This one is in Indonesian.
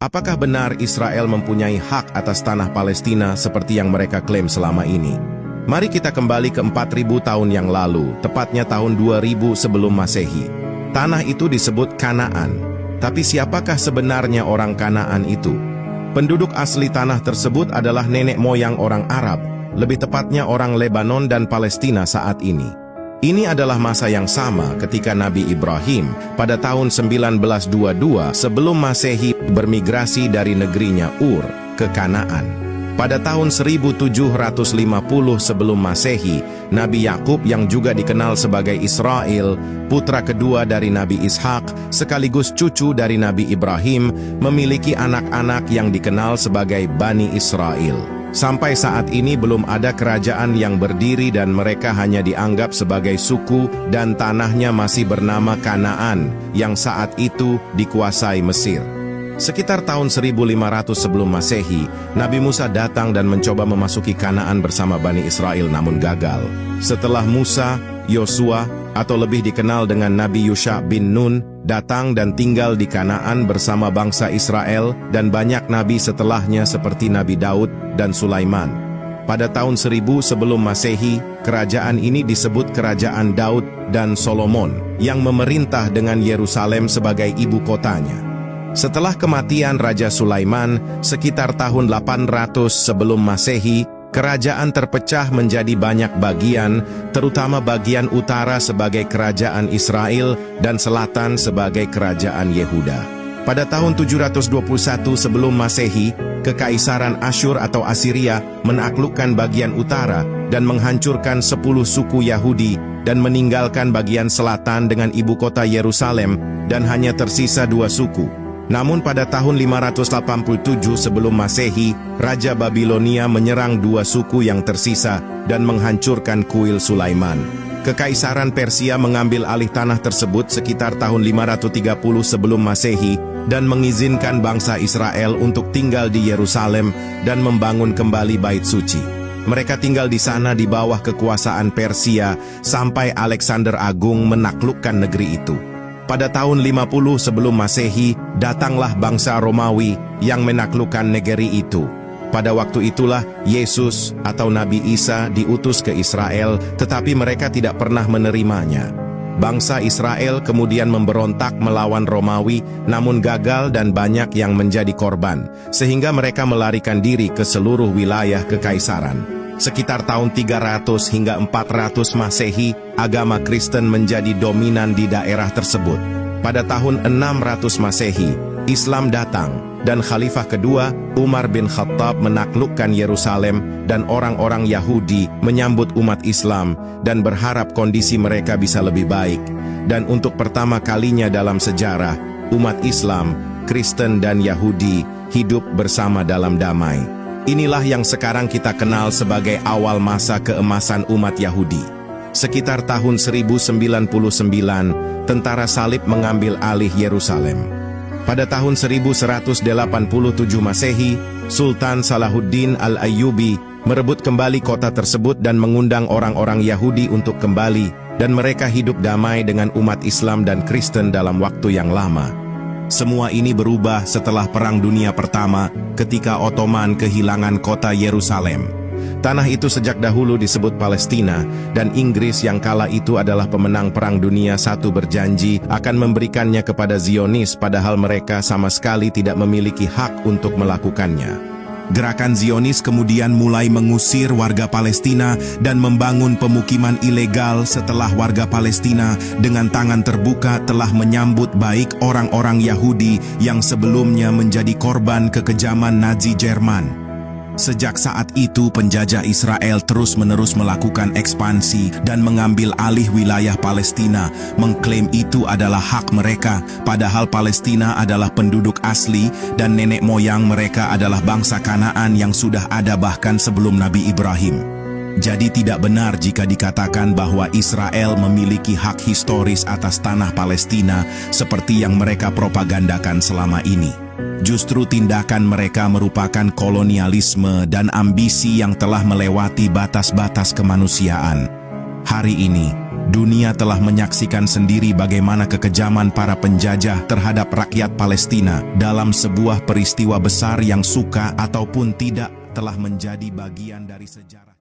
Apakah benar Israel mempunyai hak atas tanah Palestina seperti yang mereka klaim selama ini? Mari kita kembali ke 4.000 tahun yang lalu, tepatnya tahun 2000 sebelum Masehi. Tanah itu disebut Kanaan. Tapi siapakah sebenarnya orang Kanaan itu? Penduduk asli tanah tersebut adalah nenek moyang orang Arab, lebih tepatnya orang Lebanon dan Palestina saat ini. Ini adalah masa yang sama ketika Nabi Ibrahim pada tahun 1922 sebelum Masehi bermigrasi dari negerinya Ur ke Kanaan. Pada tahun 1750 sebelum Masehi, Nabi Yakub yang juga dikenal sebagai Israel, putra kedua dari Nabi Ishak, sekaligus cucu dari Nabi Ibrahim, memiliki anak-anak yang dikenal sebagai Bani Israel. Sampai saat ini belum ada kerajaan yang berdiri dan mereka hanya dianggap sebagai suku dan tanahnya masih bernama Kanaan yang saat itu dikuasai Mesir. Sekitar tahun 1500 sebelum Masehi, Nabi Musa datang dan mencoba memasuki Kanaan bersama Bani Israel namun gagal. Setelah Musa, Yosua, atau lebih dikenal dengan Nabi Yusha bin Nun, datang dan tinggal di Kanaan bersama bangsa Israel dan banyak nabi setelahnya seperti Nabi Daud dan Sulaiman. Pada tahun 1000 sebelum Masehi, kerajaan ini disebut Kerajaan Daud dan Solomon, yang memerintah dengan Yerusalem sebagai ibu kotanya. Setelah kematian Raja Sulaiman, sekitar tahun 800 sebelum Masehi, kerajaan terpecah menjadi banyak bagian, terutama bagian utara sebagai Kerajaan Israel dan selatan sebagai Kerajaan Yehuda. Pada tahun 721 sebelum Masehi, Kekaisaran Asyur atau Asiria menaklukkan bagian utara dan menghancurkan 10 suku Yahudi dan meninggalkan bagian selatan dengan ibu kota Yerusalem dan hanya tersisa 2 suku. Namun pada tahun 587 sebelum Masehi, Raja Babilonia menyerang 2 suku yang tersisa dan menghancurkan kuil Sulaiman. Kekaisaran Persia mengambil alih tanah tersebut sekitar tahun 530 sebelum Masehi dan mengizinkan bangsa Israel untuk tinggal di Yerusalem dan membangun kembali Bait Suci. Mereka tinggal di sana di bawah kekuasaan Persia sampai Alexander Agung menaklukkan negeri itu. Pada tahun 50 sebelum Masehi, datanglah bangsa Romawi yang menaklukkan negeri itu. Pada waktu itulah Yesus atau Nabi Isa diutus ke Israel, tetapi mereka tidak pernah menerimanya. Bangsa Israel kemudian memberontak melawan Romawi, namun gagal dan banyak yang menjadi korban, sehingga mereka melarikan diri ke seluruh wilayah kekaisaran. Sekitar tahun 300 hingga 400 Masehi, agama Kristen menjadi dominan di daerah tersebut. Pada tahun 600 Masehi, Islam datang, dan Khalifah kedua, Umar bin Khattab menaklukkan Yerusalem, dan orang-orang Yahudi menyambut umat Islam, dan berharap kondisi mereka bisa lebih baik. Dan untuk pertama kalinya dalam sejarah, umat Islam, Kristen dan Yahudi hidup bersama dalam damai. Inilah yang sekarang kita kenal sebagai awal masa keemasan umat Yahudi. Sekitar tahun 1099, tentara salib mengambil alih Yerusalem. Pada tahun 1187 Masehi, Sultan Salahuddin Al-Ayyubi merebut kembali kota tersebut dan mengundang orang-orang Yahudi untuk kembali, dan mereka hidup damai dengan umat Islam dan Kristen dalam waktu yang lama. Semua ini berubah setelah Perang Dunia Pertama ketika Ottoman kehilangan kota Yerusalem. Tanah itu sejak dahulu disebut Palestina, dan Inggris yang kala itu adalah pemenang Perang Dunia I berjanji akan memberikannya kepada Zionis, padahal mereka sama sekali tidak memiliki hak untuk melakukannya. Gerakan Zionis kemudian mulai mengusir warga Palestina dan membangun pemukiman ilegal setelah warga Palestina dengan tangan terbuka telah menyambut baik orang-orang Yahudi yang sebelumnya menjadi korban kekejaman Nazi Jerman. Sejak saat itu, penjajah Israel terus-menerus melakukan ekspansi dan mengambil alih wilayah Palestina, mengklaim itu adalah hak mereka, padahal Palestina adalah penduduk asli dan nenek moyang mereka adalah bangsa Kanaan yang sudah ada bahkan sebelum Nabi Ibrahim. Jadi tidak benar jika dikatakan bahwa Israel memiliki hak historis atas tanah Palestina seperti yang mereka propagandakan selama ini. Justru tindakan mereka merupakan kolonialisme dan ambisi yang telah melewati batas-batas kemanusiaan. Hari ini, Dunia telah menyaksikan sendiri bagaimana kekejaman para penjajah terhadap rakyat Palestina dalam sebuah peristiwa besar yang suka ataupun tidak telah menjadi bagian dari sejarah.